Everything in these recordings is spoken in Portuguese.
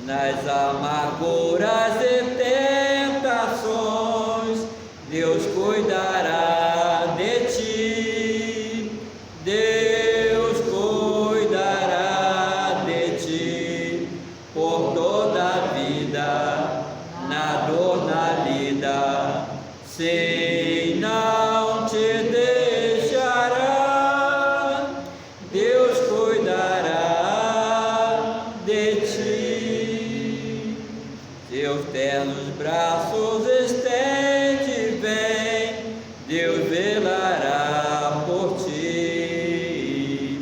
nas amarguras e tentações, Deus cuidará de ti. Deus cuidará de ti por toda a vida, na dor, na lida. Sim, não te deixará. Deus cuidará de ti. Seus ternos braços estende, vem, Deus velará por ti.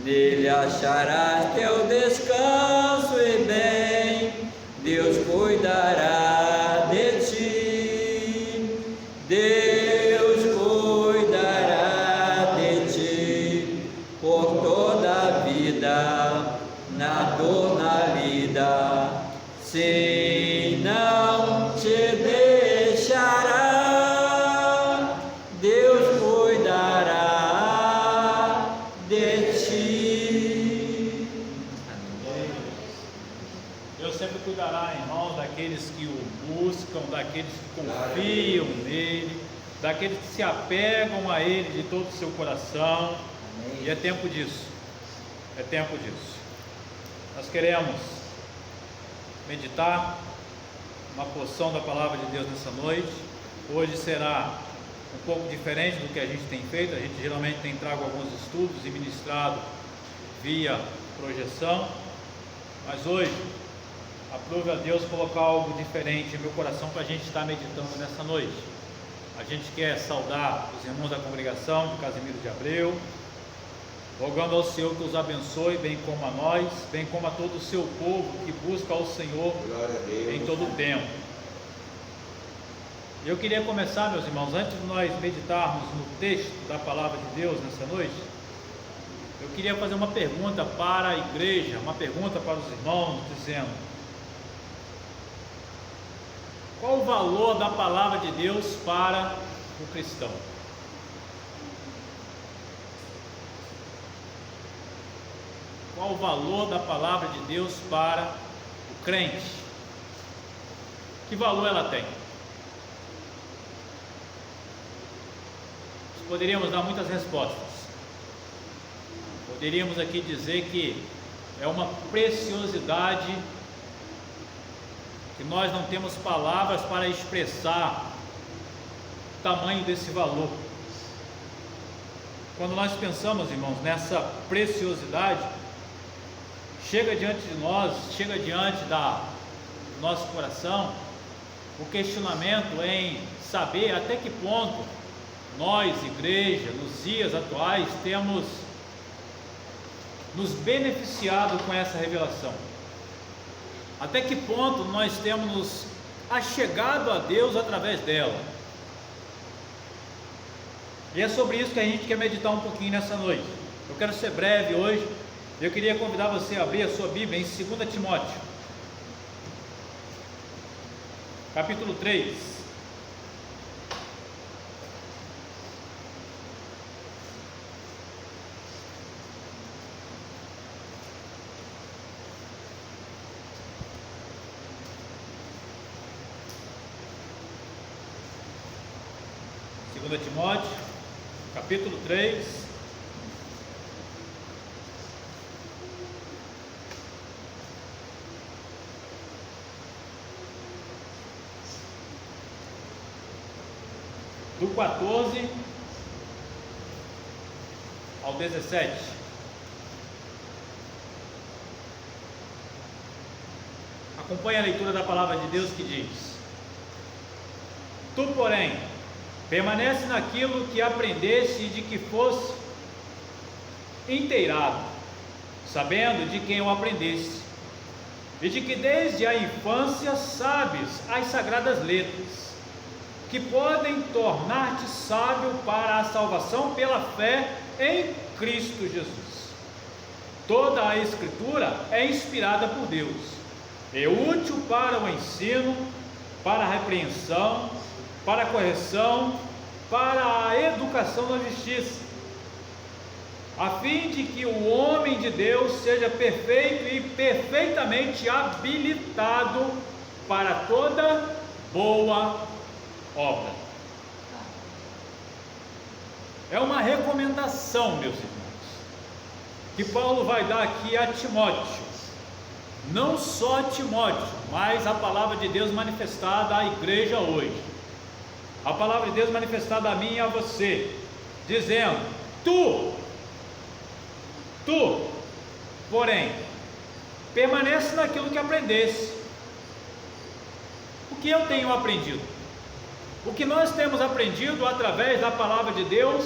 Nele acharás teu descanso e bem, Deus cuidará de ti. Deus cuidará de ti por toda a vida, na dor, na lida. Sim, não te deixará. Deus cuidará de ti. Deus sempre cuidará, irmão, daqueles que o buscam, daqueles que confiam nele, daqueles que se apegam a ele de todo o seu coração. E é tempo disso. É tempo disso. Nós queremos meditar uma porção da palavra de Deus nessa noite. Hoje será um pouco diferente do que a gente tem feito. A gente geralmente tem trago alguns estudos e ministrado via projeção, mas hoje aprove a Deus colocar algo diferente em meu coração para a gente estar meditando nessa noite. A gente quer saudar os irmãos da congregação de Casimiro de Abreu, rogando ao Senhor que os abençoe, bem como a nós, bem como a todo o seu povo que busca ao Senhor em todo o tempo. Eu queria começar, meus irmãos, antes de nós meditarmos no texto da palavra de Deus nessa noite, eu queria fazer uma pergunta para a igreja, uma pergunta para os irmãos, dizendo: qual o valor da palavra de Deus para o cristão? Qual o valor da palavra de Deus para o crente? Que valor ela tem? Poderíamos dar muitas respostas. Poderíamos aqui dizer que é uma preciosidade que nós não temos palavras para expressar o tamanho desse valor. Quando nós pensamos, irmãos, nessa preciosidade, chega diante de nós, chega diante do nosso coração o questionamento em saber até que ponto nós, igreja, nos dias atuais, temos nos beneficiado com essa revelação. Até que ponto nós temos nos achegado a Deus através dela. E é sobre isso que a gente quer meditar um pouquinho nessa noite. Eu quero ser breve hoje. Eu queria convidar você a abrir a sua Bíblia em 2 Timóteo, capítulo 3. Segunda Timóteo, capítulo 3. Do 14 ao 17. Acompanhe a leitura da palavra de Deus que diz: Tu, porém, permanece naquilo que aprendeste e de que fosse inteirado, sabendo de quem o aprendeste, e de que desde a infância sabes as sagradas letras, que podem tornar-te sábio para a salvação pela fé em Cristo Jesus. Toda a Escritura é inspirada por Deus, é útil para o ensino, para a repreensão, para a correção, para a educação na justiça, a fim de que o homem de Deus seja perfeito e perfeitamente habilitado para toda boa obra. É uma recomendação, meus irmãos, que Paulo vai dar aqui a Timóteo. Não só a Timóteo, mas a palavra de Deus manifestada à igreja hoje. A palavra de Deus manifestada a mim e a você, dizendo: Tu, porém, permanece naquilo que aprendeste. O que eu tenho aprendido? O que nós temos aprendido através da palavra de Deus,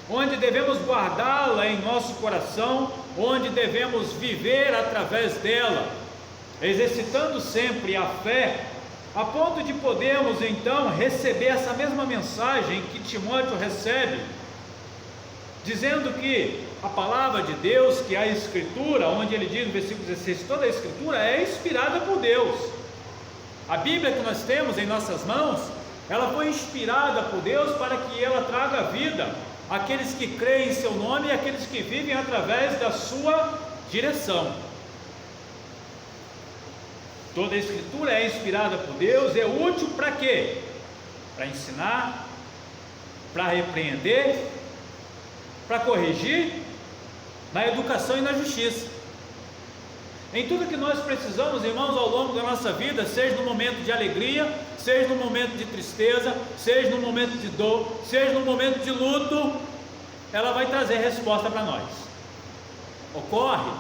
onde devemos guardá-la em nosso coração, onde devemos viver através dela, exercitando sempre a fé, a ponto de podermos então receber essa mesma mensagem que Timóteo recebe, dizendo que a palavra de Deus, que é a Escritura, onde ele diz no versículo 16, toda a Escritura é inspirada por Deus. A Bíblia que nós temos em nossas mãos, ela foi inspirada por Deus para que ela traga vida àqueles que creem em seu nome e àqueles que vivem através da sua direção. Toda a Escritura é inspirada por Deus, é útil para quê? Para ensinar, para repreender, para corrigir, na educação e na justiça. Em tudo que nós precisamos, irmãos, ao longo da nossa vida, seja no momento de alegria, seja no momento de tristeza, seja no momento de dor, seja no momento de luto, ela vai trazer resposta para nós. Ocorre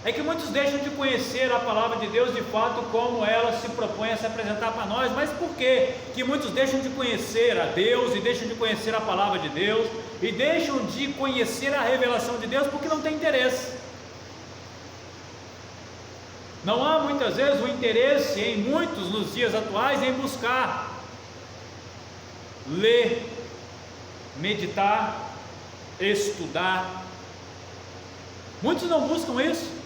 é que muitos deixam de conhecer a palavra de Deus de fato como ela se propõe a se apresentar para nós. Mas por quê que muitos deixam de conhecer a Deus e deixam de conhecer a palavra de Deus e deixam de conhecer a revelação de Deus? Porque não tem interesse. Não há muitas vezes o interesse em muitos nos dias atuais em buscar, ler, meditar, estudar. Muitos não buscam isso.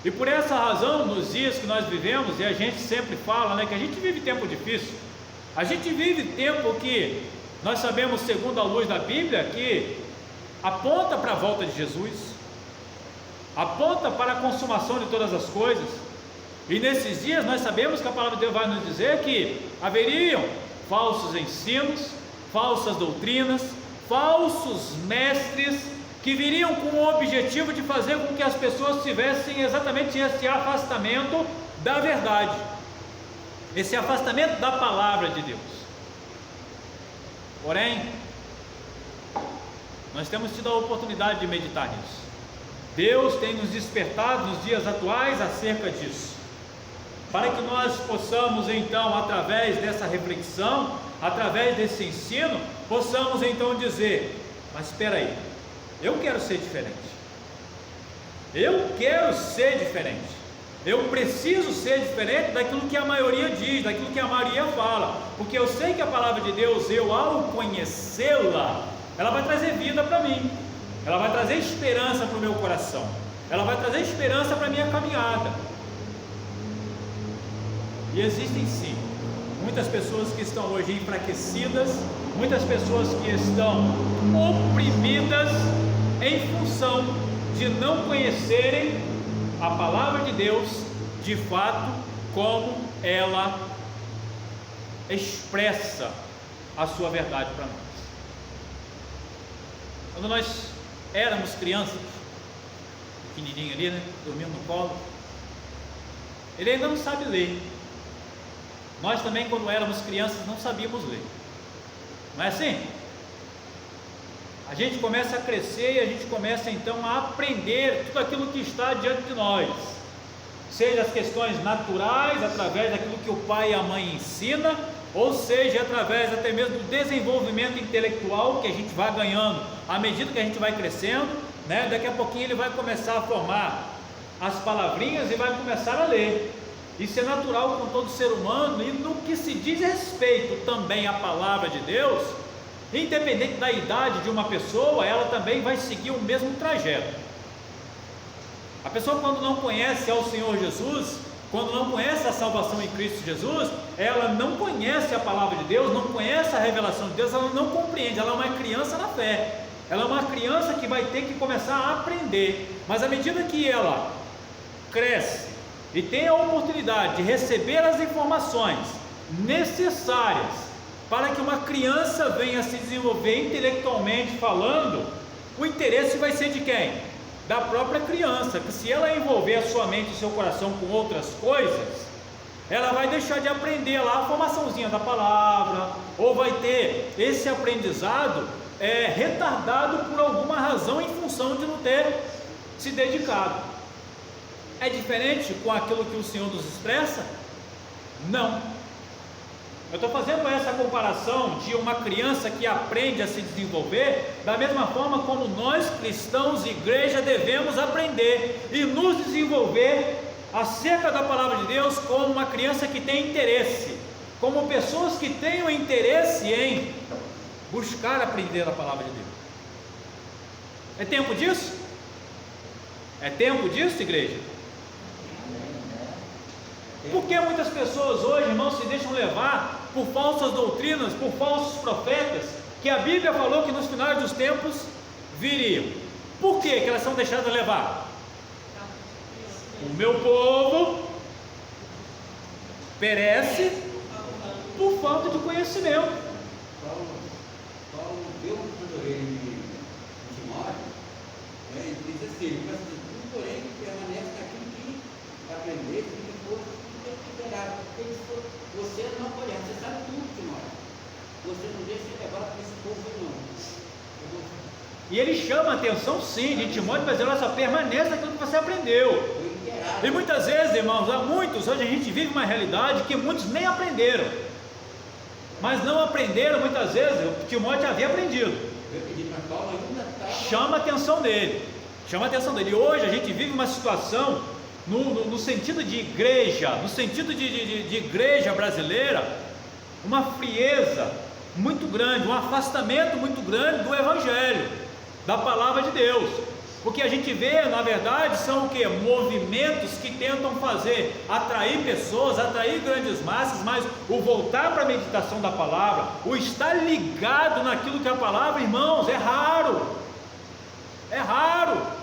E por essa razão, nos dias que nós vivemos, e a gente sempre fala, que a gente vive tempo difícil, a gente vive tempo que nós sabemos, segundo a luz da Bíblia, que aponta para a volta de Jesus, aponta para a consumação de todas as coisas. E nesses dias nós sabemos que a palavra de Deus vai nos dizer que haveriam falsos ensinos, falsas doutrinas, falsos mestres, que viriam com o objetivo de fazer com que as pessoas tivessem exatamente esse afastamento da verdade, esse afastamento da palavra de Deus. Porém, nós temos tido a oportunidade de meditar nisso. Deus tem nos despertado nos dias atuais acerca disso, para que nós possamos então, através dessa reflexão, através desse ensino, possamos então dizer: mas espera aí, eu quero ser diferente, eu preciso ser diferente daquilo que a maioria diz, daquilo que a maioria fala, porque eu sei que a palavra de Deus, eu ao conhecê-la, ela vai trazer vida para mim, ela vai trazer esperança para o meu coração, ela vai trazer esperança para a minha caminhada. E existem sim muitas pessoas que estão hoje enfraquecidas, muitas pessoas que estão oprimidas em função de não conhecerem a palavra de Deus de fato, como ela expressa a sua verdade para nós. Quando nós éramos crianças, pequenininho ali, dormindo no colo, ele ainda não sabe ler. Nós também, quando éramos crianças, não sabíamos ler. Não é assim? A gente começa a crescer e a gente começa então a aprender tudo aquilo que está diante de nós, seja as questões naturais, através daquilo que o pai e a mãe ensinam, ou seja, através até mesmo do desenvolvimento intelectual que a gente vai ganhando à medida que a gente vai crescendo, Daqui a pouquinho ele vai começar a formar as palavrinhas e vai começar a ler. Isso é natural com todo ser humano, e no que se diz respeito também à palavra de Deus, independente da idade de uma pessoa, ela também vai seguir o mesmo trajeto. A pessoa, quando não conhece ao Senhor Jesus, quando não conhece a salvação em Cristo Jesus, ela não conhece a palavra de Deus, não conhece a revelação de Deus, ela não compreende, ela é uma criança na fé, ela é uma criança que vai ter que começar a aprender, mas à medida que ela cresce e tem a oportunidade de receber as informações necessárias para que uma criança venha se desenvolver intelectualmente falando, o interesse vai ser de quem? Da própria criança, que se ela envolver a sua mente e seu coração com outras coisas, ela vai deixar de aprender lá a formaçãozinha da palavra, ou vai ter esse aprendizado retardado por alguma razão em função de não ter se dedicado. É diferente com aquilo que o Senhor nos expressa? Não. Eu estou fazendo essa comparação de uma criança que aprende a se desenvolver, da mesma forma como nós cristãos, igreja, devemos aprender e nos desenvolver acerca da palavra de Deus como uma criança que tem interesse, como pessoas que tenham interesse em buscar aprender a palavra de Deus. É tempo disso? É tempo disso, igreja? Por que muitas pessoas hoje, irmãos, se deixam levar por falsas doutrinas, por falsos profetas, que a Bíblia falou que nos finais dos tempos viriam? Por que elas são deixadas levar? O meu povo perece por falta de conhecimento. Paulo deu quando ele Timóteo, ele diz assim, porém permanece naquilo que aprender, que for liberado, porque ele falou, você não pode, você sabe tudo, Timóteo, você não deixa ser levado por esse povo não. E ele chama a atenção sim de Timóteo, mas ela só permanece naquilo que você aprendeu. E muitas vezes, irmãos, hoje a gente vive uma realidade que muitos nem aprenderam, mas não aprenderam muitas vezes o que Timóteo havia aprendido. Chama a atenção dele, e hoje a gente vive uma situação no sentido de igreja, no sentido de igreja brasileira, uma frieza muito grande, um afastamento muito grande do Evangelho, da palavra de Deus. O que a gente vê, na verdade, são o que? Movimentos que tentam atrair pessoas, atrair grandes massas, mas o voltar para a meditação da palavra, o estar ligado naquilo que é a palavra, irmãos, é raro. É raro.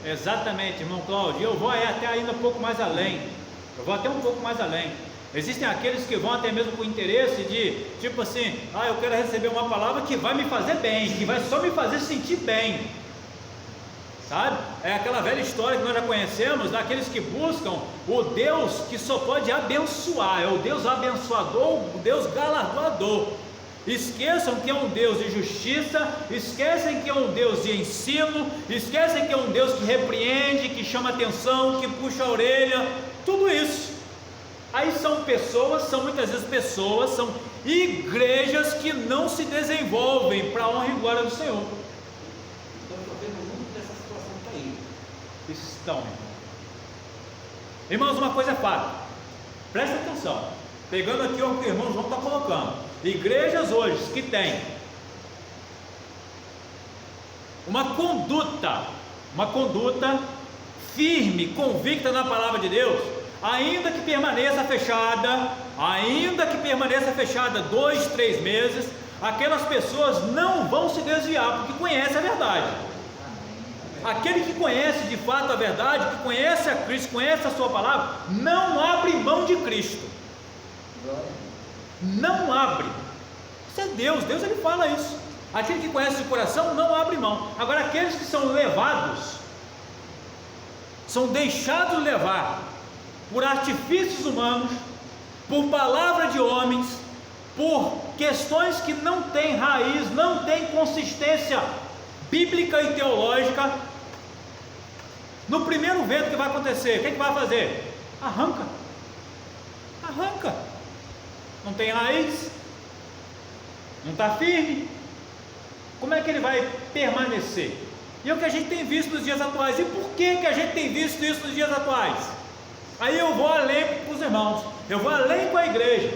Exatamente, irmão Cláudio. Eu vou até ainda um pouco mais além. Existem aqueles que vão até mesmo com interesse de, tipo assim, eu quero receber uma palavra que vai me fazer bem, que vai só me fazer sentir bem, sabe? É aquela velha história que nós já conhecemos, daqueles que buscam o Deus que só pode abençoar, é o Deus abençoador, o Deus galardoador. Esqueçam que é um Deus de justiça, esquecem que é um Deus de ensino, esquecem que é um Deus que repreende, que chama atenção, que puxa a orelha, tudo isso. Aí são muitas vezes pessoas, são igrejas que não se desenvolvem para a honra e glória do Senhor. Então eu estou vendo muito dessa situação que está aí. Estão, irmãos, uma coisa é fato, presta atenção, pegando aqui o que o irmão João está colocando. Igrejas hoje que têm uma conduta firme, convicta na palavra de Deus, ainda que permaneça fechada 2, 3 meses, aquelas pessoas não vão se desviar, porque conhecem a verdade. Aquele que conhece de fato a verdade, que conhece a Cristo, conhece a sua palavra, não abre mão de Cristo. Não abre. Isso é Deus ele fala isso. Aquele que conhece o coração não abre mão. Agora aqueles que são levados, são deixados levar por artifícios humanos, por palavra de homens, por questões que não têm raiz, não têm consistência bíblica e teológica. No primeiro o vento que vai acontecer? O que vai fazer? Arranca. Não tem raiz, não está firme. Como é que ele vai permanecer? E é o que a gente tem visto nos dias atuais. E por que a gente tem visto isso nos dias atuais? Aí eu vou além com os irmãos, eu vou além com a igreja.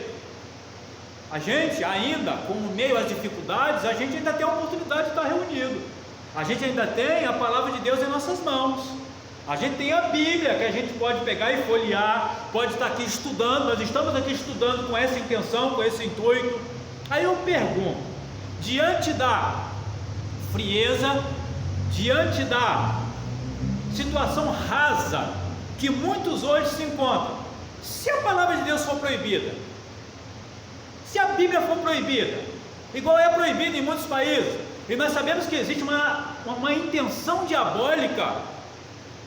A gente ainda, com meio às dificuldades, a gente ainda tem a oportunidade de estar reunido. A gente ainda tem a palavra de Deus em nossas mãos. A gente tem a Bíblia que a gente pode pegar e folhear, pode estar aqui estudando. Nós estamos aqui estudando com essa intenção, com esse intuito. Aí eu pergunto, diante da frieza, diante da situação rasa que muitos hoje se encontram, se a palavra de Deus for proibida, se a Bíblia for proibida, igual é proibida em muitos países, e nós sabemos que existe uma intenção diabólica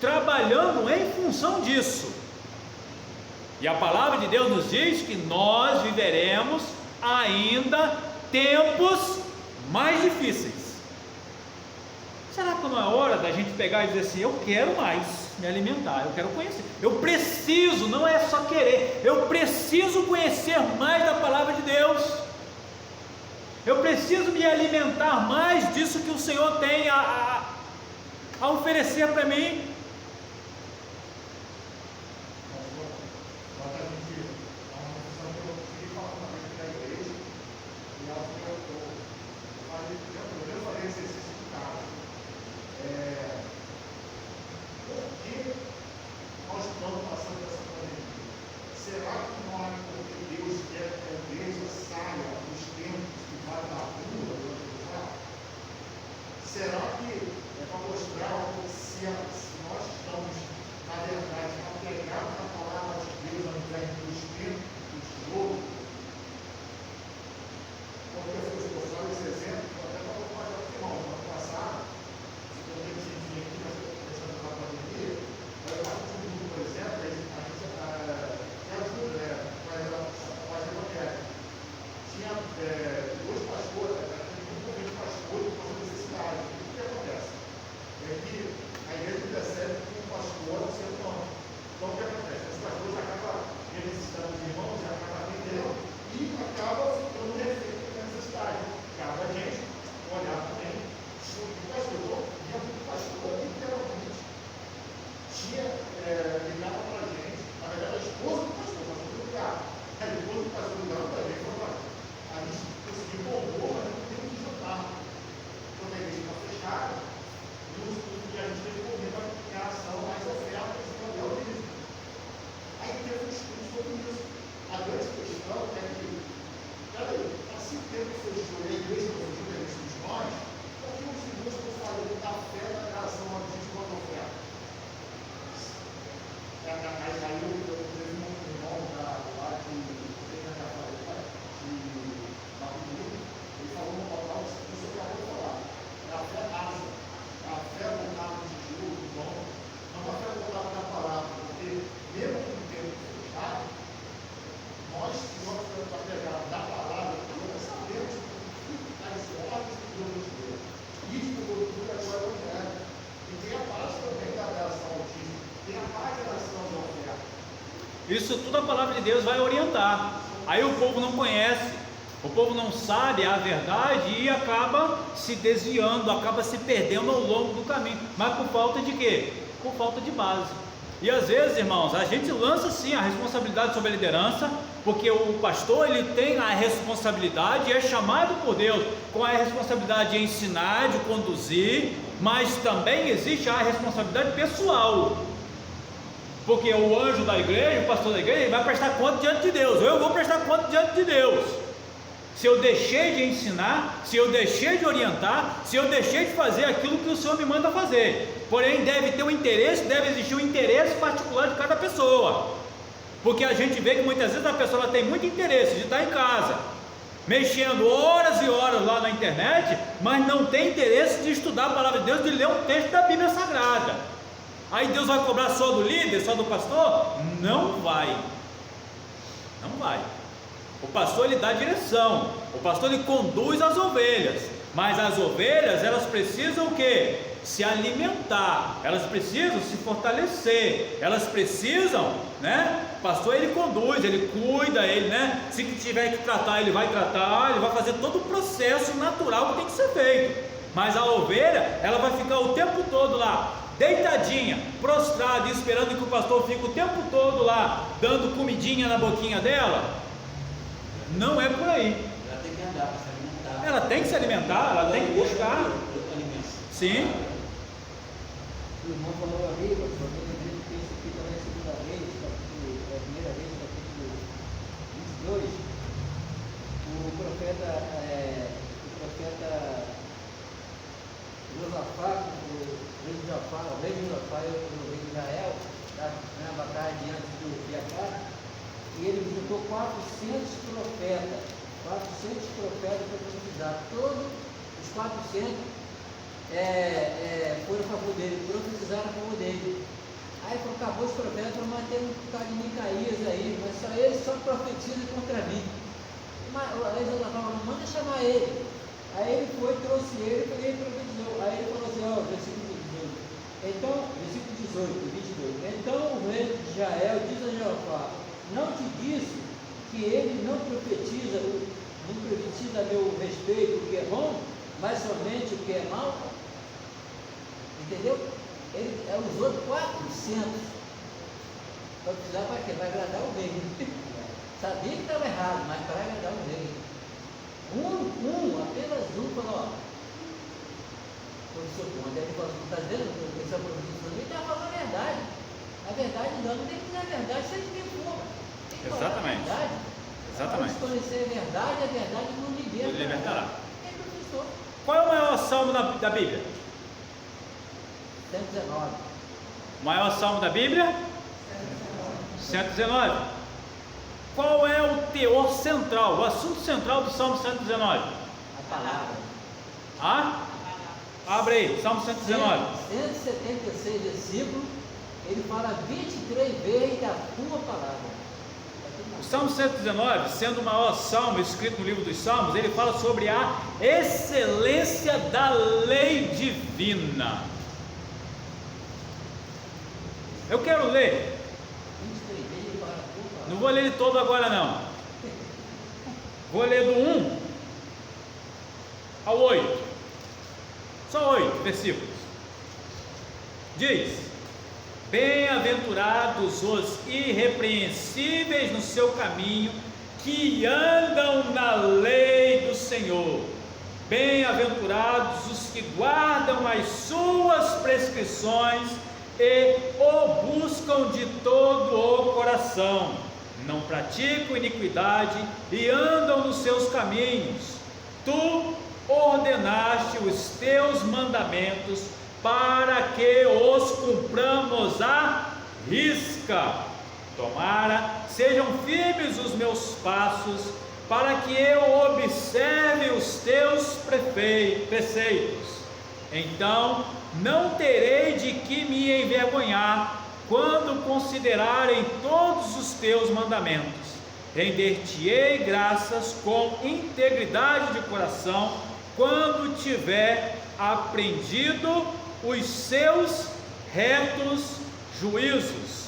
trabalhando em função disso, e a palavra de Deus nos diz que nós viveremos ainda tempos mais difíceis. Será que não é hora da gente pegar e dizer assim: eu quero mais me alimentar, eu quero conhecer, eu preciso, não é só querer, eu preciso conhecer mais da palavra de Deus, eu preciso me alimentar mais disso que o Senhor tem a oferecer para mim. Isso tudo a palavra de Deus vai orientar. Aí o povo não conhece, o povo não sabe a verdade e acaba se desviando, acaba se perdendo ao longo do caminho. Mas por falta de quê? Por falta de base. E às vezes, irmãos, a gente lança sim a responsabilidade sobre a liderança, porque o pastor ele tem a responsabilidade, é chamado por Deus com a responsabilidade de ensinar, de conduzir, mas também existe a responsabilidade pessoal. Porque o anjo da igreja, o pastor da igreja, ele vai prestar conta diante de Deus. Eu vou prestar conta diante de Deus. Se eu deixei de ensinar, se eu deixei de orientar, se eu deixei de fazer aquilo que o Senhor me manda fazer. Porém, deve ter um interesse, deve existir um interesse particular de cada pessoa. Porque a gente vê que muitas vezes a pessoa ela tem muito interesse de estar em casa, mexendo horas e horas lá na internet, mas não tem interesse de estudar a palavra de Deus, de ler um texto da Bíblia Sagrada. Aí Deus vai cobrar só do líder, só do pastor? Não vai. Não vai. O pastor ele dá direção, o pastor ele conduz as ovelhas, mas as ovelhas elas precisam o quê? se alimentar, elas precisam se fortalecer, elas precisam, né? O pastor, ele conduz, ele cuida, ele, né? Se tiver que tratar, ele vai tratar, ele vai fazer todo o processo natural que tem que ser feito. Mas a ovelha, ela vai ficar o tempo todo lá, deitadinha, prostrada, esperando que o pastor fique o tempo todo lá, dando comidinha na boquinha dela. Não é por aí. Ela tem que andar para se alimentar. Ela tem que se alimentar, ela tem que buscar. Sim. O irmão falou ali, pastor, eu lembrei que isso aqui também é segunda vez, capítulo, é a primeira vez, capítulo 22. O profeta Josafá, o rei Josafá, o rei de Israel, está na batalha diante do Fiacá, e ele juntou 400 profetas para profetizar. Todos os 400 foram a favor dele, profetizaram a favor dele. Aí acabou os profetas, mas tem um cara de Micaías aí, mas só ele só profetiza contra mim. Aí Josafá falou, manda chamar ele. Aí ele foi, trouxe ele e ele profetizou. Aí ele falou assim, versículo 18. Então, versículo 18, 22. Então o rei de Israel diz a Josafá, não te disse que ele não profetiza a meu respeito o que é bom, mas somente o que é mal? Entendeu? Ele usou 400 para precisar para quê? Para agradar o rei. Sabia que estava errado, mas para agradar o rei. Apenas um falou, professor Conde, ele falou, está dizendo que esse é o professor, ele está falando a verdade. A verdade não tem que dizer a verdade, seja quem for. Tem que falar a verdade. Exatamente. Se conhecer a verdade não libertará. É professor. Qual é o maior salmo da Bíblia? 119. O maior salmo da Bíblia? 119. Qual é o teor central, o assunto central do Salmo 119? A palavra. Abre aí, Salmo 119. 176 versículos, ele fala 23 vezes da tua palavra. O Salmo 119, sendo o maior salmo escrito no livro dos Salmos, ele fala sobre a excelência da lei divina. Eu quero ler. 23 vezes ele fala a tua palavra. Não vou ler ele todo agora não. Vou ler do 1 ao 8. Só 8 versículos. Diz: bem-aventurados os irrepreensíveis no seu caminho, que andam na lei do Senhor. Bem-aventurados os que guardam as suas prescrições e o buscam de todo o coração. Não praticam iniquidade e andam nos seus caminhos. Tu ordenaste os teus mandamentos para que os cumpramos à risca. Tomara sejam firmes os meus passos, para que eu observe os teus preceitos. Então não terei de que me envergonhar quando considerarem todos os teus mandamentos. Render-te-ei graças com integridade de coração, quando tiver aprendido os seus retos juízos.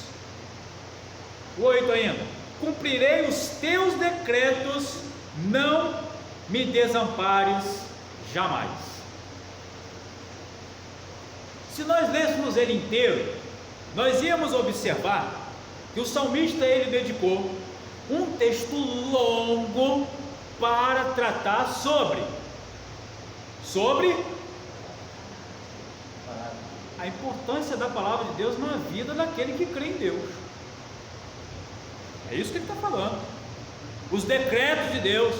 8 ainda. Cumprirei os teus decretos, não me desampares jamais. Se nós lêssemos ele inteiro, nós íamos observar que o salmista ele dedicou um texto longo para tratar sobre a importância da palavra de Deus na vida daquele que crê em Deus. É isso que ele está falando. Os decretos de Deus,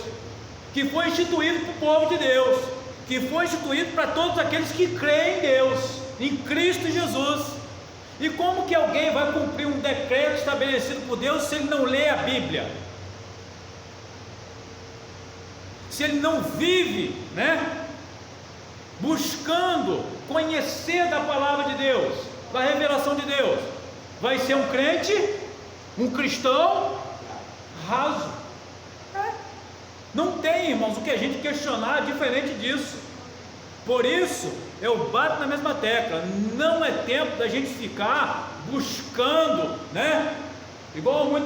que foi instituído para o povo de Deus, que foi instituído para todos aqueles que creem em Deus, em Cristo Jesus. E como que alguém vai cumprir um decreto estabelecido por Deus se ele não lê a Bíblia? Se ele não vive, buscando conhecer da palavra de Deus, da revelação de Deus, vai ser um crente, um cristão raso. Não tem, irmãos, o que a gente questionar diferente disso. Por isso eu bato na mesma tecla. Não é tempo da gente ficar buscando, né? Igual muito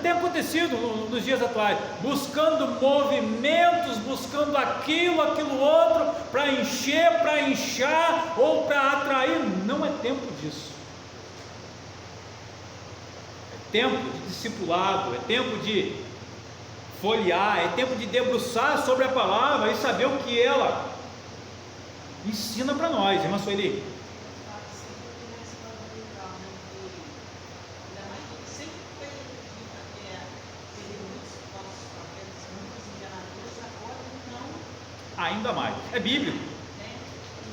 tem acontecido nos dias atuais, buscando movimentos, buscando aquilo outro, para encher, para inchar ou para atrair. Não é tempo disso. É tempo de discipulado, é tempo de folhear, é tempo de debruçar sobre a palavra e saber o que ela ensina para nós, irmã Sueli. Ainda mais, é bíblico.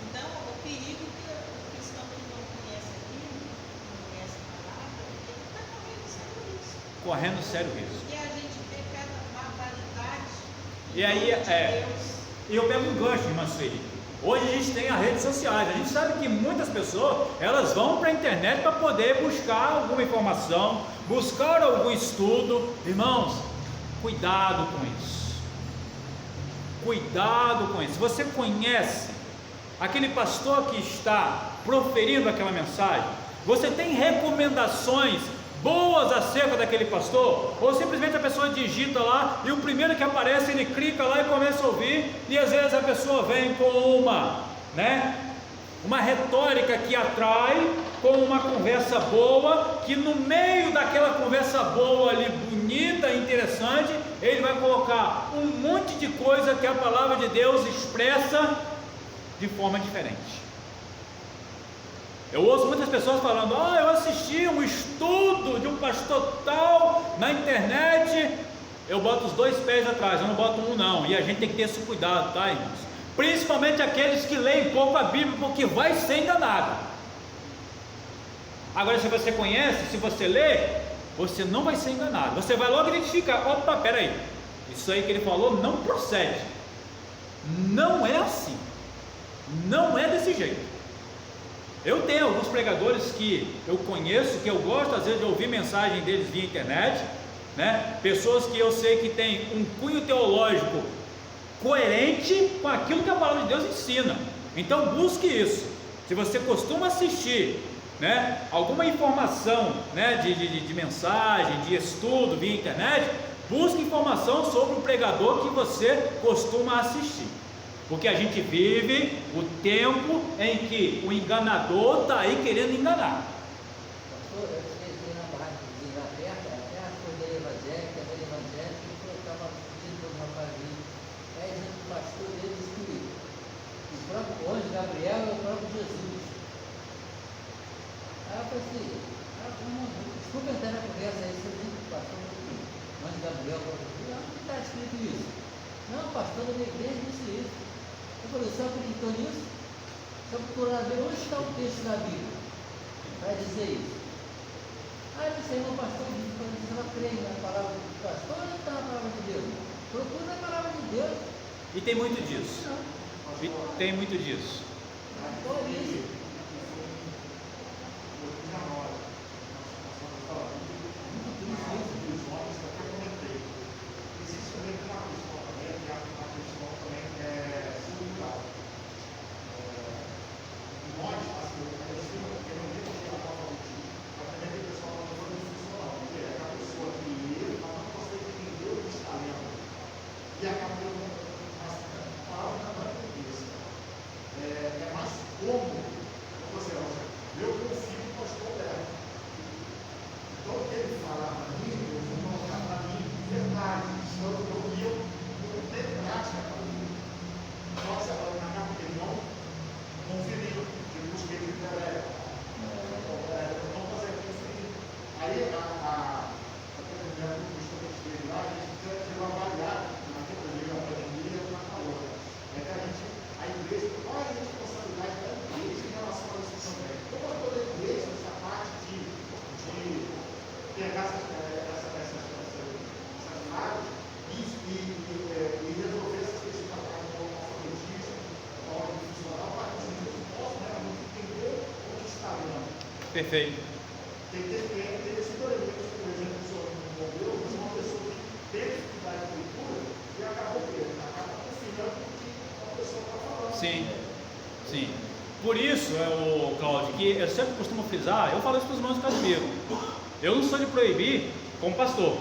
Então, o perigo que o cristão que não conhece a Bíblia, não conhece a palavra, ele está correndo sério risco. Correndo sério risco. E a gente vê cada barbaridade. E aí, eu pego um gancho, irmã Sueli. Hoje a gente tem as redes sociais, a gente sabe que muitas pessoas, elas vão para a internet para poder buscar alguma informação, buscar algum estudo. Irmãos, cuidado com isso. Cuidado com isso. Você conhece aquele pastor que está proferindo aquela mensagem? Você tem recomendações boas acerca daquele pastor? Ou simplesmente a pessoa digita lá e o primeiro que aparece ele clica lá e começa a ouvir, e às vezes a pessoa vem com uma retórica que atrai, com uma conversa boa, que no meio daquela conversa boa ali, bonita, interessante, ele vai colocar um monte de coisa que a palavra de Deus expressa de forma diferente. Eu ouço muitas pessoas falando: eu assisti um estudo de um pastor tal na internet. Eu boto os dois pés atrás, eu não boto um não. E a gente tem que ter esse cuidado, tá, irmãos? Principalmente aqueles que leem pouco a Bíblia, porque vai ser enganado. Agora, se você conhece, se você lê, você não vai ser enganado. Você vai logo identificar: opa, peraí, isso aí que ele falou não procede. Não é assim. Não é desse jeito. Eu tenho alguns pregadores que eu conheço, que eu gosto às vezes de ouvir mensagem deles via internet, né? Pessoas que eu sei que têm um cunho teológico coerente com aquilo que a palavra de Deus ensina. Então busque isso. Se você costuma assistir, né, alguma informação, né, de mensagem, de estudo via internet, busque informação sobre o pregador que você costuma assistir. Porque a gente vive o tempo em que o enganador está aí querendo enganar. Pastor, eu fiquei na barra de Inglaterra, até a coisa evangélica, que eu estava discutindo com o rapaz ali. Aí o pastor dele disse que o próprio anjo Gabriel é o próprio Jesus. Aí eu falei assim: desculpa entrar na conversa aí, você diz que o pastor o anjo Gabriel é o próprio Jesus. Não está escrito isso. Não, o pastor da minha igreja disse isso. Eu falei: você acreditou nisso? Só procurar ver onde está o texto da Bíblia vai dizer isso. Aí eu disse: irmão pastor, você não crê na palavra do pastor, onde está a palavra de Deus? Procura a palavra de Deus. E tem muito disso. E tem muito disso. E acaba tendo uma palavra na cabeça. É mais cômodo você, eu confio no pastor dela. Então, o que ele fala para mim, eu vou colocar para mim verdade. Senão eu não tenho prática para mim. Só que na capa dele não conferiu, que eu busquei de internet. Não fazer conferir. Aí, a primeira questão que esteve lá, a gente precisa avaliar. A igreja, qual é a responsabilidade da igreja em relação a isso também? Como é toda a igreja, essa parte de pegar essas áreas e resolver essas questões da parte do alfabetismo, da ordem funcional, para que os indivíduos possam realmente entender o que está vendo. Perfeito. Tem que ter esse elemento, por exemplo, o senhor envolveu, mas uma pessoa que teve dificuldade de leitura e acabou confiando no que a pessoa está falando. Sim. Sim. Por isso, Cláudio, que eu sempre costumo frisar, eu falo isso para os irmãos de Casimiro. Eu não sou de proibir como pastor.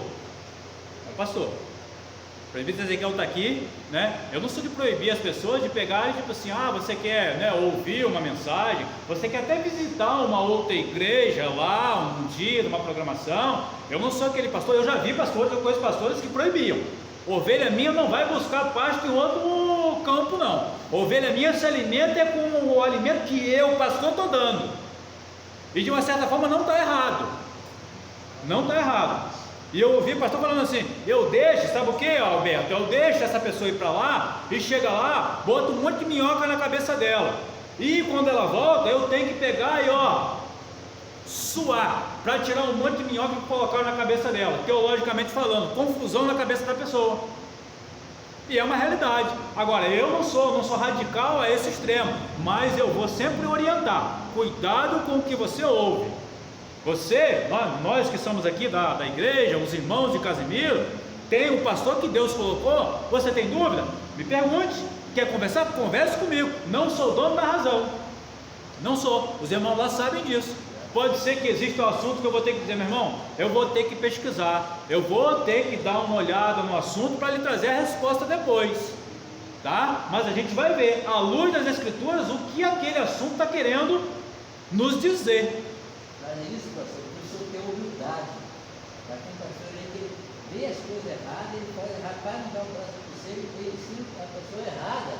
Pastor. O presbítero Ezequiel está aqui, né? Eu não sou de proibir as pessoas de pegarem, tipo assim, você quer, né, ouvir uma mensagem, você quer até visitar uma outra igreja lá, um dia, numa programação. Eu não sou aquele pastor, eu já vi pastores, eu conheço pastores que proibiam. Ovelha minha não vai buscar pasto em outro campo, não. Ovelha minha se alimenta com o alimento que eu, pastor, estou dando. E de uma certa forma não está errado. Não está errado. E eu ouvi o pastor falando assim, eu deixo, sabe o que, Alberto? Eu deixo essa pessoa ir para lá, e chega lá, bota um monte de minhoca na cabeça dela. E quando ela volta, eu tenho que pegar e suar, para tirar um monte de minhoca e colocar na cabeça dela. Teologicamente falando, confusão na cabeça da pessoa. E é uma realidade. Agora, eu não sou radical a esse extremo, mas eu vou sempre orientar. Cuidado com o que você ouve. Você, nós que somos aqui da igreja, os irmãos de Casimiro, tem um pastor que Deus colocou, você tem dúvida? Me pergunte, quer conversar? Converse comigo, não sou dono da razão, não sou, os irmãos lá sabem disso. Pode ser que exista um assunto que eu vou ter que dizer, meu irmão, eu vou ter que pesquisar, eu vou ter que dar uma olhada no assunto para lhe trazer a resposta depois, tá? Mas a gente vai ver, à luz das escrituras, o que aquele assunto está querendo nos dizer. Mas é isso, pastor, o professor tem humildade. Para quem pastor, ele vê as coisas erradas, ele faz errado para não dar o braço para você, ele ensina a pessoa errada,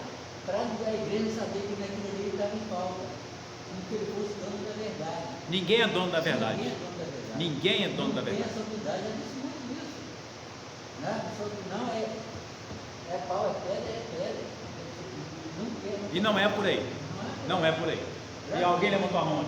para a igreja saber que naquilo ali ele estava em falta, como que ele fosse dono da verdade. Ninguém é dono da verdade. Ninguém é dono da verdade. Ninguém é dono da verdade. Essa humildade, já disse muito isso. Né? A pessoa que não é pau, é pedra. Não quer. E não é por aí. Não é por aí. E alguém levantou a mão?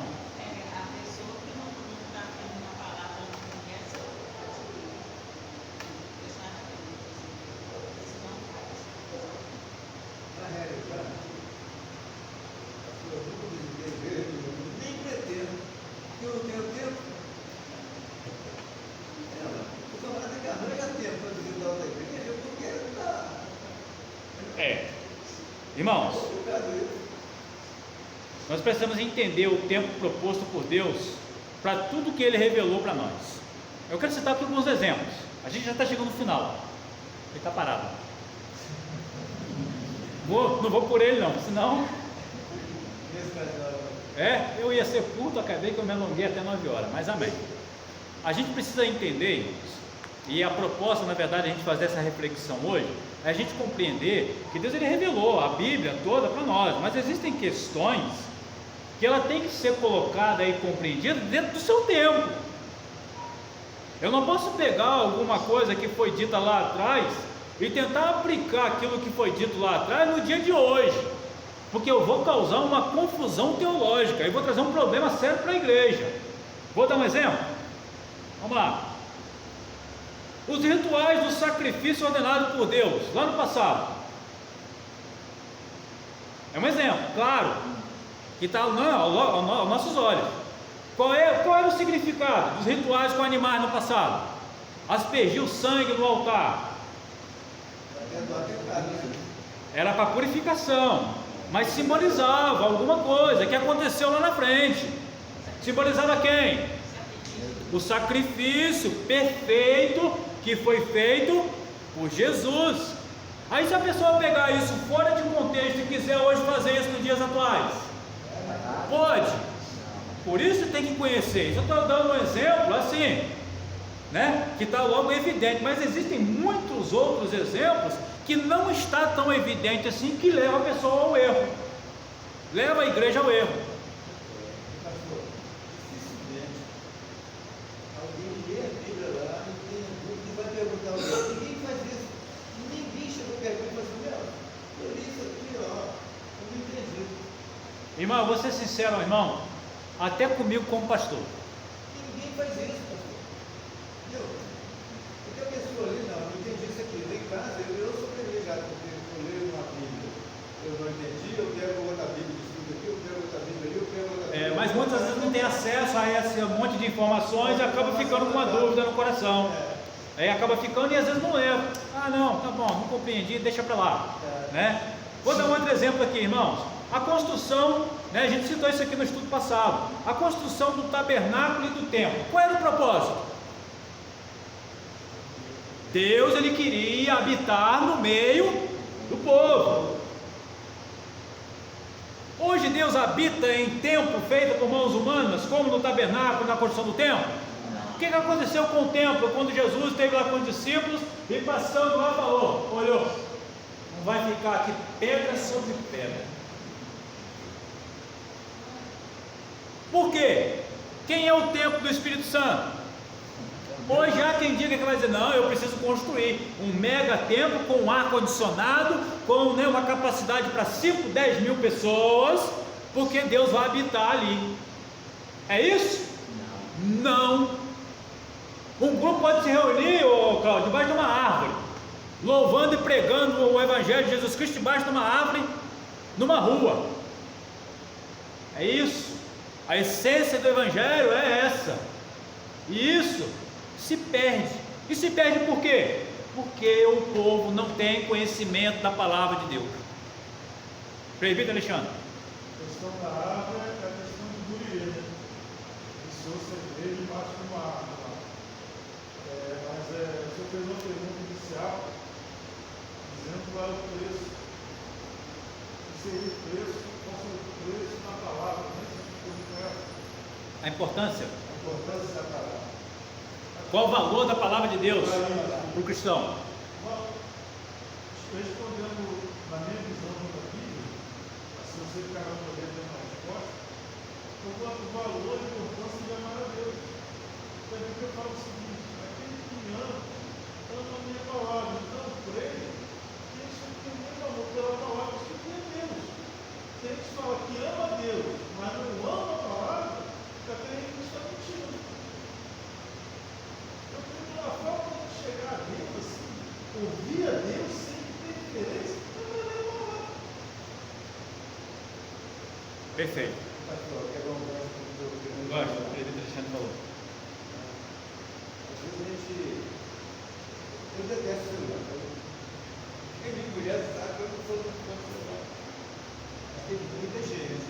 Irmãos, nós precisamos entender o tempo proposto por Deus para tudo que Ele revelou para nós. Eu quero citar aqui alguns exemplos. A gente já está chegando no final. Ele está parado. Não vou por ele não, senão... eu ia ser curto, acabei que eu me alonguei até 9 horas, mas amém. A gente precisa entender, irmãos, e a proposta, na verdade, a gente fazer essa reflexão hoje, é a gente compreender que Deus ele revelou a Bíblia toda para nós, mas existem questões que ela tem que ser colocada e compreendida dentro do seu tempo. Eu não posso pegar alguma coisa que foi dita lá atrás e tentar aplicar aquilo que foi dito lá atrás no dia de hoje, porque eu vou causar uma confusão teológica e vou trazer um problema sério para a igreja. Vou dar um exemplo? Vamos lá. Os rituais do sacrifício ordenado por Deus, lá no passado. É um exemplo, claro, que está aos nossos olhos. Qual era o significado dos rituais com animais no passado? Aspergir o sangue no altar. Era para purificação, mas simbolizava alguma coisa que aconteceu lá na frente. Simbolizava quem? O sacrifício perfeito que foi feito por Jesus. Aí se a pessoa pegar isso fora de contexto e quiser hoje fazer isso nos dias atuais, pode. Por isso tem que conhecer. Isso eu estou dando um exemplo assim, né, que está logo evidente, mas existem muitos outros exemplos que não está tão evidente assim, que leva a pessoa ao erro, leva a igreja ao erro. Ninguém faz isso. Ninguém chegou perto e falou assim, eu li isso aqui, eu não entendi. Irmão, eu vou ser sincero, irmão, até comigo como pastor. Ninguém faz isso, pastor. Entendeu? Porque a pessoa ali, não entendi isso aqui. Lá em casa, eu sou privilegiado, porque eu leio uma Bíblia. Eu não entendi, eu pego outra Bíblia de estudo aqui, eu pego outra Bíblia ali, eu pego outra Bíblia. Mas muitas vezes não tem acesso a esse monte de informações e acaba ficando com uma dúvida no coração. Aí acaba ficando e às vezes não leva. Não, tá bom, não compreendi, deixa para lá, né? Vou dar um outro exemplo aqui, irmãos. A construção, né, a gente citou isso aqui no estudo passado, a construção do tabernáculo e do templo. Qual era o propósito? Deus, ele queria habitar no meio do povo. Hoje Deus habita em templo feito por mãos humanas, como no tabernáculo, na construção do templo? O que aconteceu com o templo, quando Jesus esteve lá com os discípulos e passando lá falou, olhou, não vai ficar aqui pedra sobre pedra. Por quê? Quem é o templo do Espírito Santo? Hoje há quem diga que vai dizer, não, eu preciso construir um mega templo com ar condicionado, com, né, uma capacidade para 5, 10 mil pessoas, porque Deus vai habitar ali. É isso? Não. Um grupo pode se reunir, Cláudio, debaixo de uma árvore, louvando e pregando o Evangelho de Jesus Cristo debaixo de uma árvore, numa rua. É isso. A essência do Evangelho é essa. E isso se perde. E se perde por quê? Porque o povo não tem conhecimento da palavra de Deus. Presbítero Alexandre. A questão da árvore é a questão do guri, né? Se você vê debaixo de uma árvore lá. Mas você fez uma pergunta inicial, dizendo qual é o preço. O que seria o preço? Qual seria o preço na palavra? A importância. A importância da palavra. Qual o valor da palavra de Deus para o cristão? Respondendo na minha visão da Bíblia, se você ficar não poder ter uma resposta, o valor e a importância de amar a Deus. Então, porque eu falo o seguinte, aquele que me ama a minha palavra, então creio que isso tem muito amor pela palavra, isso tem menos. Se a gente fala que ama a Deus, mas não ama a palavra, já tem que está mentindo. Eu tenho uma forma de chegar a Deus assim, ouvir a Deus sem interferência, não é nem falar. Perfeito. Gosto, o presbítero Alexandre falou. Às vezes eu detesto celular. Quem me conhece sabe que eu não sou muito bom de celular. Mas tem muita gente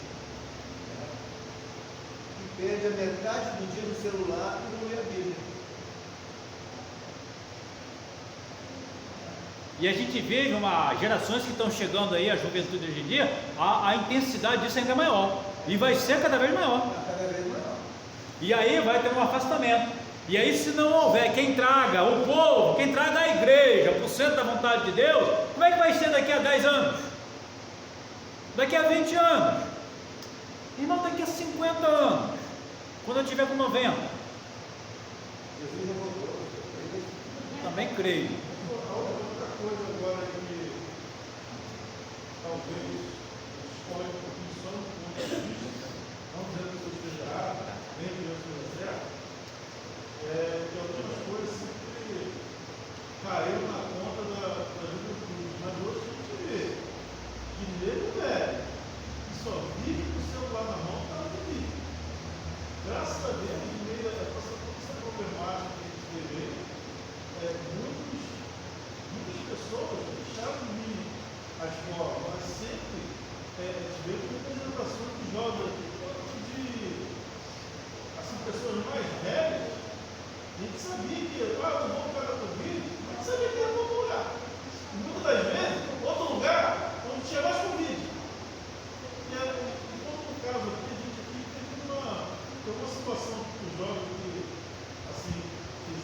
que perde a metade do dia no celular e não lê a Bíblia. E a gente vê gerações que estão chegando aí, a juventude hoje em dia, a intensidade disso ainda é maior. E vai ser cada vez maior. Cada vez maior. E aí vai ter um afastamento. E aí, se não houver quem traga o povo, quem traga a igreja por cento da vontade de Deus, como é que vai ser daqui a 10 anos? Daqui a 20 anos? Irmão, daqui a 50 anos, quando eu estiver com 90. Jesus já voltou. Também creio. Outra coisa agora que talvez escolha um pouquinho só no ponto de vista, não dizendo que eu esteja errado, nem que eu esteja certo, que algumas coisas sempre caíram na conta da juventude, mas hoje a gente vê que nego velho, que só vive com o celular na mão, está no limite. Graças a Deus, em meio a essa problemática que a gente vê, muitas pessoas deixaram de ir à escola, mas sempre tivemos representações de jovens, de pessoas mais velhas. A gente sabia que, não vou ficar na Covid, mas a gente sabia que era outro lugar. E muitas das vezes, outro lugar onde tinha mais Covid. E outro caso aqui, a gente aqui tem uma situação que os jovens que assim,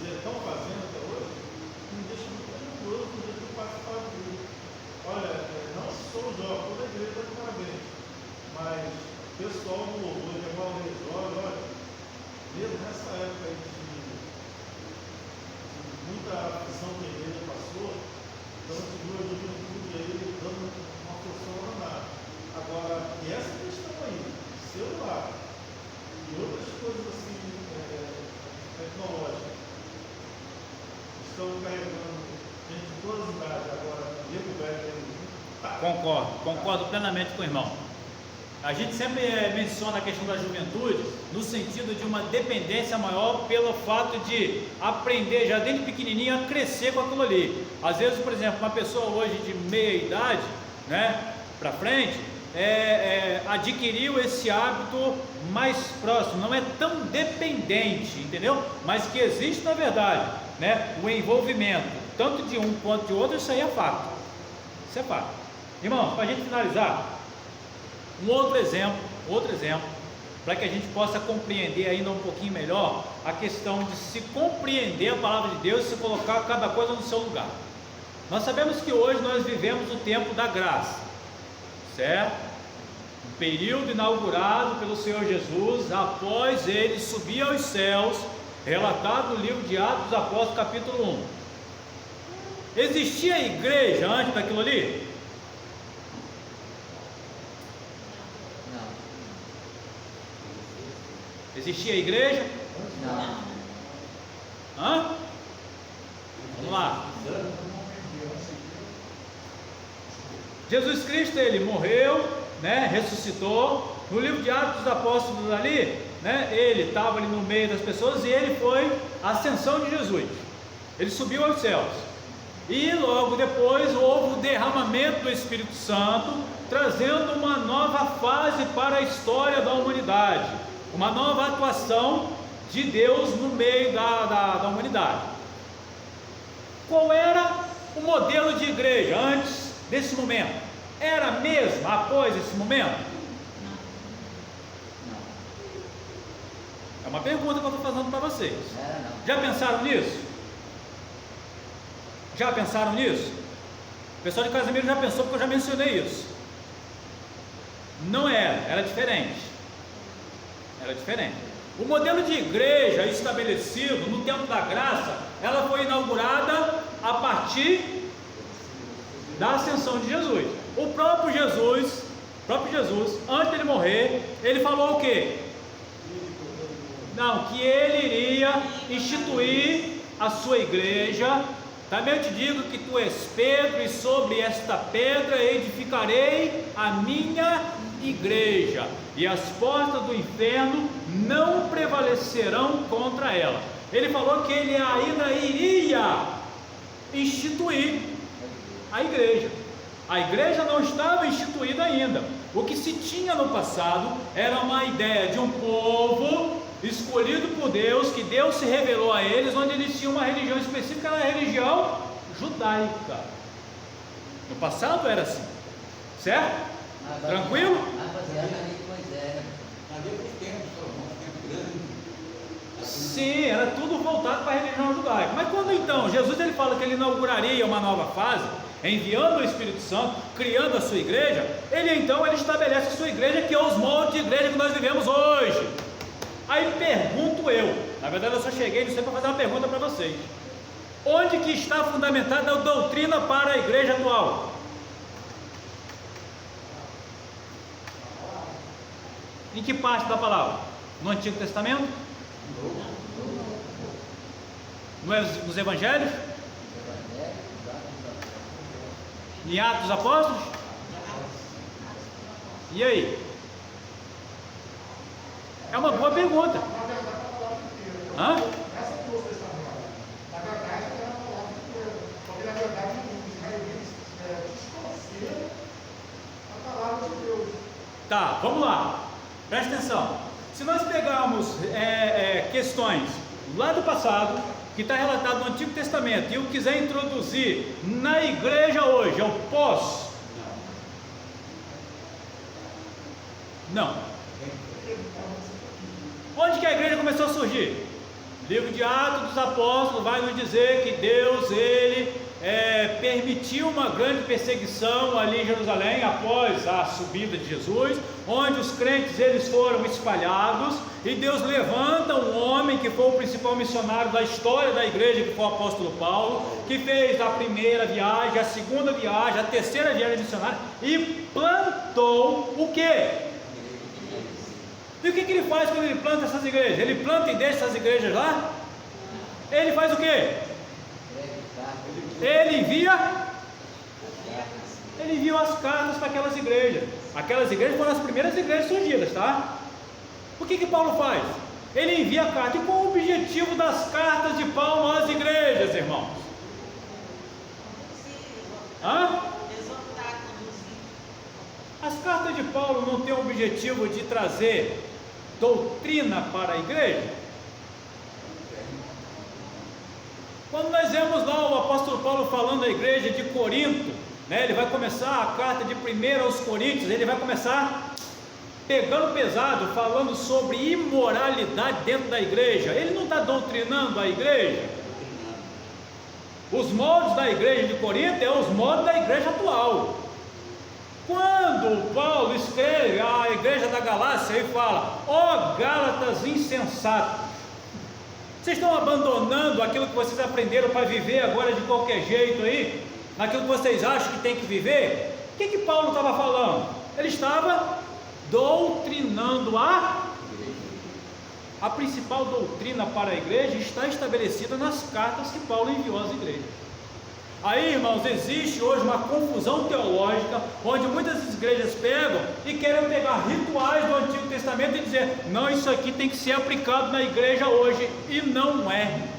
estão fazendo até hoje, que me deixa muito orgulhoso do jeito que eu participar disso. Olha, não sou jovem, toda a igreja está de parabéns, mas o pessoal do louvor, que é mal resolve, olha, mesmo nessa época aí de muita aflição que a igreja passou, então a gente viu a juventude aí dando uma função danada. Agora, e essa questão aí, celular e outras coisas assim, tecnológicas, estão carregando gente de todas as idades agora, nego velho, Concordo plenamente com o irmão. A gente sempre menciona a questão da juventude no sentido de uma dependência maior pelo fato de aprender já desde pequenininho a crescer com aquilo ali. Às vezes, por exemplo, uma pessoa hoje de meia idade, né, para frente, adquiriu esse hábito mais próximo, não é tão dependente, entendeu? Mas que existe na verdade, né, o envolvimento, tanto de um quanto de outro, isso aí é fato. Isso é fato. Irmãos, para a gente finalizar, um outro exemplo, para que a gente possa compreender ainda um pouquinho melhor a questão de se compreender a palavra de Deus e se colocar cada coisa no seu lugar. Nós sabemos que hoje nós vivemos o tempo da graça, certo? Um período inaugurado pelo Senhor Jesus após ele subir aos céus, relatado no livro de Atos dos Apóstolos, capítulo 1. Existia igreja antes daquilo ali? Não. Existia igreja? Não. Hã? Vamos lá. Jesus Cristo, ele morreu, né, ressuscitou. No livro de Atos dos Apóstolos ali, né, ele estava ali no meio das pessoas e ele foi a ascensão de Jesus. Ele subiu aos céus. E logo depois houve o derramamento do Espírito Santo, trazendo uma nova fase para a história da humanidade, uma nova atuação de Deus no meio da humanidade. Qual era o modelo de igreja antes desse momento? Era a mesma após esse momento? Não. É uma pergunta que eu estou fazendo para vocês. Era não. Já pensaram nisso? Já pensaram nisso? O pessoal de Casimiro já pensou, porque eu já mencionei isso. Não era diferente. Era diferente. O modelo de igreja estabelecido no tempo da graça, ela foi inaugurada a partir da ascensão de Jesus. O próprio Jesus, antes de ele morrer, ele falou o quê? Não, que ele iria instituir a sua igreja. Também eu te digo que tu és Pedro, e sobre esta pedra edificarei a minha igreja, e as portas do inferno não prevalecerão contra ela. Ele falou que ele ainda iria instituir a igreja. A igreja não estava instituída ainda. O que se tinha no passado era uma ideia de um povo escolhido por Deus, que Deus se revelou a eles, onde eles tinham uma religião específica, era a religião judaica. No passado era assim, certo? Tranquilo? Baseado na lei de Moisés, né? Ali é o tempo, tempo grande. Sim, era tudo voltado para a religião judaica. Mas quando então Jesus ele fala que ele inauguraria uma nova fase, enviando o Espírito Santo, criando a sua igreja, ele estabelece a sua igreja, que é os moldes de igreja que nós vivemos hoje. Aí pergunto eu, na verdade eu só cheguei nisso para fazer uma pergunta para vocês: onde que está fundamentada a doutrina para a igreja atual? Em que parte da palavra? No Antigo Testamento? Nos Evangelhos? Em Atos dos Apóstolos? E aí? É uma boa pergunta. Na verdade, a palavra inteira. Hã? Essa que você está falando, na verdade, era a palavra inteira. Porque, na verdade, os israelitas desconheceram a palavra de Deus. Tá, vamos lá. Presta atenção. Se nós pegarmos questões lá do passado, que está relatado no Antigo Testamento, e eu quiser introduzir na igreja hoje, eu posso? Não. Onde que a igreja começou a surgir? Livro de Atos dos Apóstolos vai nos dizer que Deus, ele permitiu uma grande perseguição ali em Jerusalém, após a subida de Jesus, onde os crentes eles foram espalhados, e Deus levanta um homem que foi o principal missionário da história da igreja, que foi o apóstolo Paulo, que fez a primeira viagem, a segunda viagem, a terceira viagem missionária, e plantou o quê? E o que ele faz quando ele planta essas igrejas? Ele planta e deixa essas igrejas lá? Ele faz o quê? Ele envia as cartas para aquelas igrejas. Aquelas igrejas foram as primeiras igrejas surgidas, tá? O que Paulo faz? Ele envia a carta. E qual o objetivo das cartas de Paulo às igrejas, irmãos? Exortar, conduzir. As cartas de Paulo não têm o objetivo de trazer doutrina para a igreja? Quando nós vemos lá o apóstolo Paulo falando à igreja de Corinto, né, ele vai começar a carta de 1 aos Coríntios, ele vai começar pegando pesado, falando sobre imoralidade dentro da igreja. Ele não está doutrinando a igreja. Os moldes da igreja de Corinto é os moldes da igreja atual. Quando Paulo escreve à igreja da Galácia e fala: ó Gálatas insensatos, vocês estão abandonando aquilo que vocês aprenderam para viver agora de qualquer jeito aí, naquilo que vocês acham que tem que viver. O que Paulo estava falando? Ele estava doutrinando a principal doutrina para a igreja está estabelecida nas cartas que Paulo enviou às igrejas. Aí, irmãos, existe hoje uma confusão teológica, onde muitas igrejas pegam e querem pegar rituais do Antigo Testamento e dizer: não, isso aqui tem que ser aplicado na igreja hoje, e não é.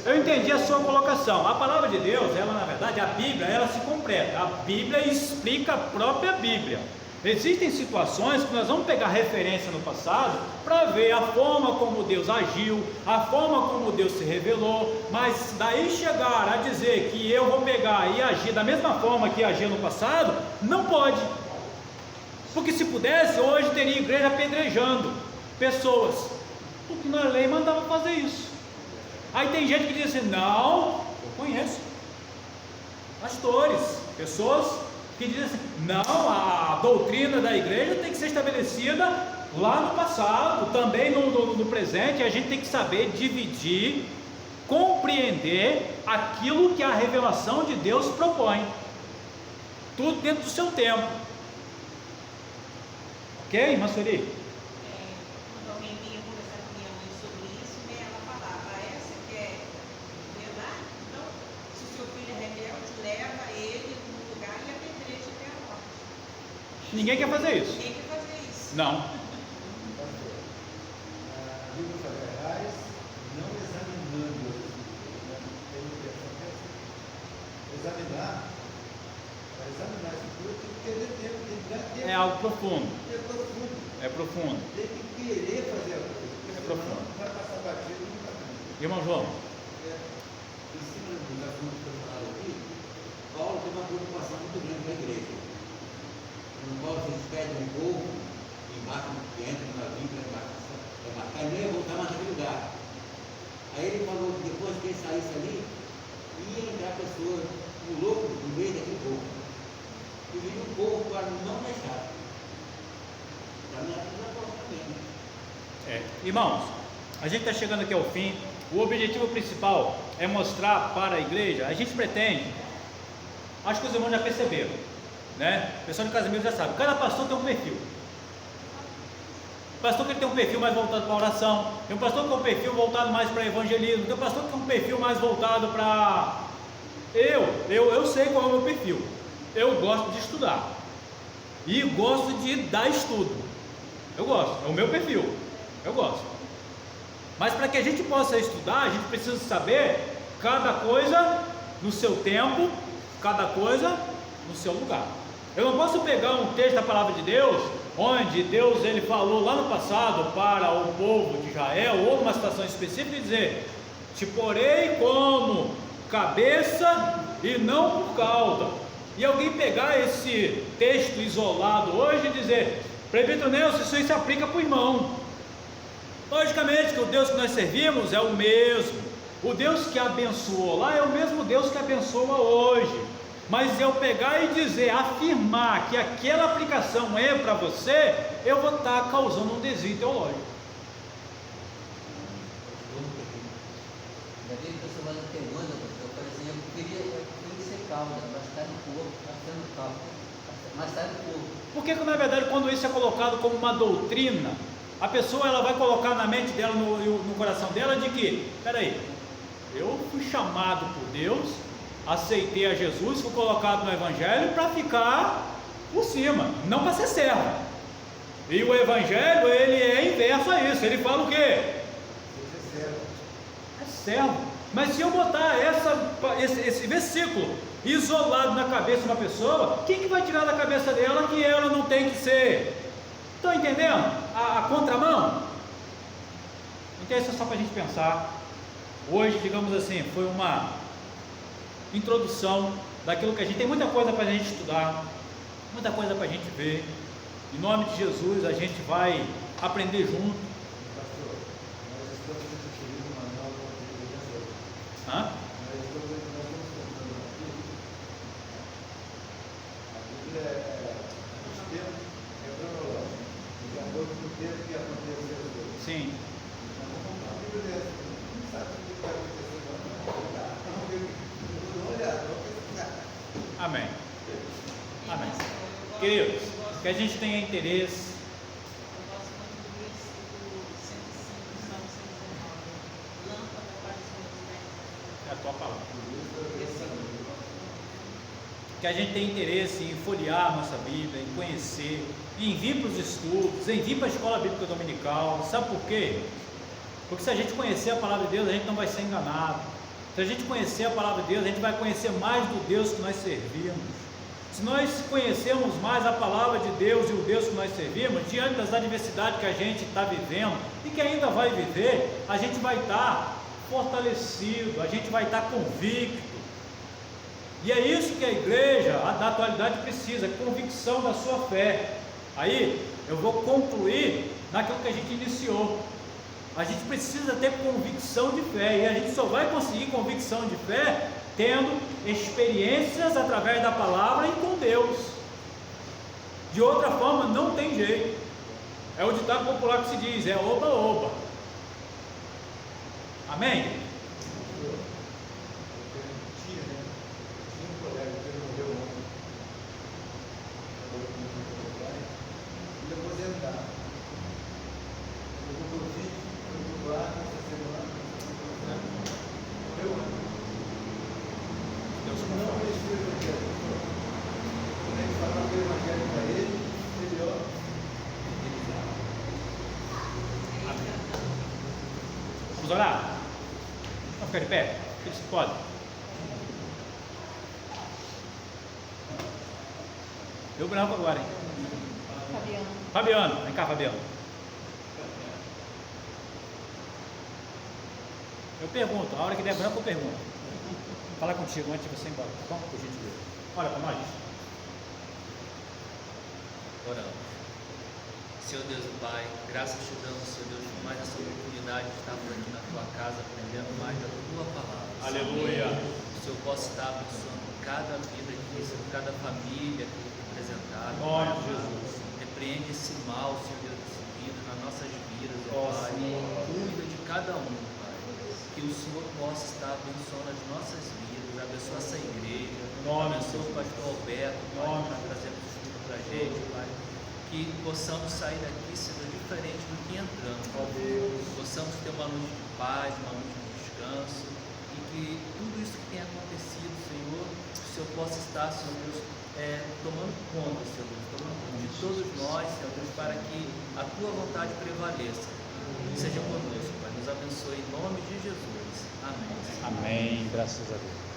Eu entendi a sua colocação. A palavra de Deus, ela na verdade, a Bíblia, ela se completa. A Bíblia explica a própria Bíblia. Existem situações que nós vamos pegar referência no passado para ver a forma como Deus agiu, a forma como Deus se revelou, mas daí chegar a dizer que eu vou pegar e agir da mesma forma que agia no passado, não pode. Porque se pudesse, hoje teria igreja apedrejando pessoas, porque na lei mandava fazer isso. Aí tem gente que diz assim: não, eu conheço pastores, pessoas que dizem assim: não, a doutrina da igreja tem que ser estabelecida lá no passado, também no presente. A gente tem que saber dividir, compreender aquilo que a revelação de Deus propõe, tudo dentro do seu tempo. Ok, irmã Sueli? Quando alguém vinha conversar com minha mãe sobre isso, né, ela falava: essa que é verdade, então se o seu filho é rebelde, leva ele num lugar e apedreja até a morte. Ninguém quer fazer isso. Ninguém quer fazer isso. Não. Livros federais, não examinando as escrituras, tem impressão que é assim. Examinar a escritura tem que perder tempo, tem que dar tempo. É algo profundo. É profundo. É profundo. Tem que querer fazer a coisa, porque senão profundo. vai passar batido e nunca mais. Irmão João, Em cima do assunto que eu falei aqui, Paulo tem uma preocupação muito grande com a igreja. Quando Paulo se despede um povo, embarca, entra no navio para embarcar, ele não ia voltar mais naquele lugar. Aí ele falou que depois que ele saísse ali, ia entrar pessoas, um louco, no meio daquele povo. E viu o povo para não deixar. Para mim, aquilo é Paulo também. irmãos, a gente está chegando aqui ao fim. O objetivo principal é mostrar para a igreja. A gente pretende, acho que os irmãos já perceberam, né? O pessoal de Casimiro já sabe, cada pastor tem um perfil. O pastor que tem um perfil mais voltado para a oração, tem um pastor que tem um perfil voltado mais para evangelismo, tem um pastor que tem um perfil mais voltado para... Eu sei qual é o meu perfil. Eu gosto de estudar e gosto de dar estudo. Eu gosto, é o meu perfil, eu gosto. Mas para que a gente possa estudar, a gente precisa saber cada coisa no seu tempo, cada coisa no seu lugar. Eu não posso pegar um texto da palavra de Deus, onde Deus ele falou lá no passado para o povo de Israel, ou numa situação específica, e dizer: te porei como cabeça e não por cauda. E alguém pegar esse texto isolado hoje e dizer: presbítero Nelson, isso aí se aplica para o irmão. Logicamente que o Deus que nós servimos é o mesmo. O Deus que abençoou lá é o mesmo Deus que abençoa hoje. Mas eu pegar e dizer, afirmar que aquela aplicação é para você, eu vou estar causando um desvio teológico. Já vi que você vai na pergunta, eu falei assim: eu queria ser cauda, mas está no corpo, está sendo cauda, mas está no corpo. Por que na verdade, quando isso é colocado como uma doutrina, a pessoa ela vai colocar na mente dela, no coração dela, de que, peraí, eu fui chamado por Deus, aceitei a Jesus, fui colocado no Evangelho para ficar por cima, não para ser servo. E o Evangelho, ele é inverso a isso. Ele fala o quê? É servo. Mas se eu botar esse versículo isolado na cabeça de uma pessoa, quem que vai tirar da cabeça dela que ela não tem que ser? Estão entendendo a contramão? Então isso é só para a gente pensar. Hoje, digamos assim, foi uma introdução daquilo que a gente tem muita coisa para a gente estudar, muita coisa para a gente ver. Em nome de Jesus, a gente vai aprender junto. Pastor, nós estamos instituindo uma nova organização. Hã? Nós estamos contando aqui. A Bíblia os tempos é cronológico, de acordo com o tempo que aconteceu as coisas. Sim. Então, a Bíblia não sabe o que vai acontecer, vamos olhar, vamos pesquisar. Amém. Amém. Queridos, que a gente tenha interesse. Eu gosto muito do versículo 105, Salmo 119. Lâmpada para os meus pés. É a tua palavra. Versículo. Que a gente tenha interesse em folhear a nossa Bíblia, em conhecer, em vir para os estudos, em vir para a escola bíblica dominical. Sabe por quê? Porque se a gente conhecer a palavra de Deus, a gente não vai ser enganado. Se a gente conhecer a palavra de Deus, a gente vai conhecer mais do Deus que nós servimos. Se nós conhecermos mais a palavra de Deus e o Deus que nós servimos, diante das adversidades que a gente está vivendo e que ainda vai viver, a gente vai estar fortalecido, a gente vai estar convicto. E é isso que a igreja da atualidade precisa, convicção da sua fé. Aí eu vou concluir naquilo que a gente iniciou. A gente precisa ter convicção de fé, e a gente só vai conseguir convicção de fé tendo experiências através da palavra e com Deus. De outra forma não tem jeito. É o ditado popular que se diz, é oba oba. Amém? Tinha um colega que morreu ontem. Ele aposentar. Eu vou pro vídeo, eu vou lá essa semana. Morreu ontem. Deus Não conhecia o Evangelho. Quando a gente falava do Evangelho para ele, ó. Vamos orar? Vamos ficar de pé? Eles podem. Deu branco agora, hein? Fabiano, vem cá, Fabiano. Eu pergunto, a hora que der branco eu pergunto. Vou falar contigo antes de você ir embora, tá bom? Por gentileza. Olha para nós. Oramos. Senhor Deus e Pai, graças te damos, Senhor Deus, por mais essa oportunidade de estar por aqui na tua casa, aprendendo mais da tua palavra. Aleluia. Que o Senhor possa estar abençoando cada vida aqui, Senhor, cada família aqui representada. Em nome de Jesus. Repreende esse mal, Senhor Deus, desse vida nas nossas vidas, ó Ó, Pai. Senhor. Cuida de cada um, Pai. Que o Senhor possa estar abençoando as nossas vidas, abençoa essa igreja, Em nome de abençoa o pastor Alberto, Pai, nome que está trazendo estudo para a gente, Pai. Que possamos sair daqui sendo diferente do que entramos. Ó Deus. Possamos ter uma noite de paz, uma noite de descanso, e que tudo isso que tem acontecido, Senhor, o Senhor possa estar, Senhor Deus, tomando conta, Senhor Deus, tomando conta de todos nós, Senhor Deus, para que a tua vontade prevaleça. Seja conosco, Pai. Nos abençoe em nome de Jesus. Amém. Amém. Graças a Deus.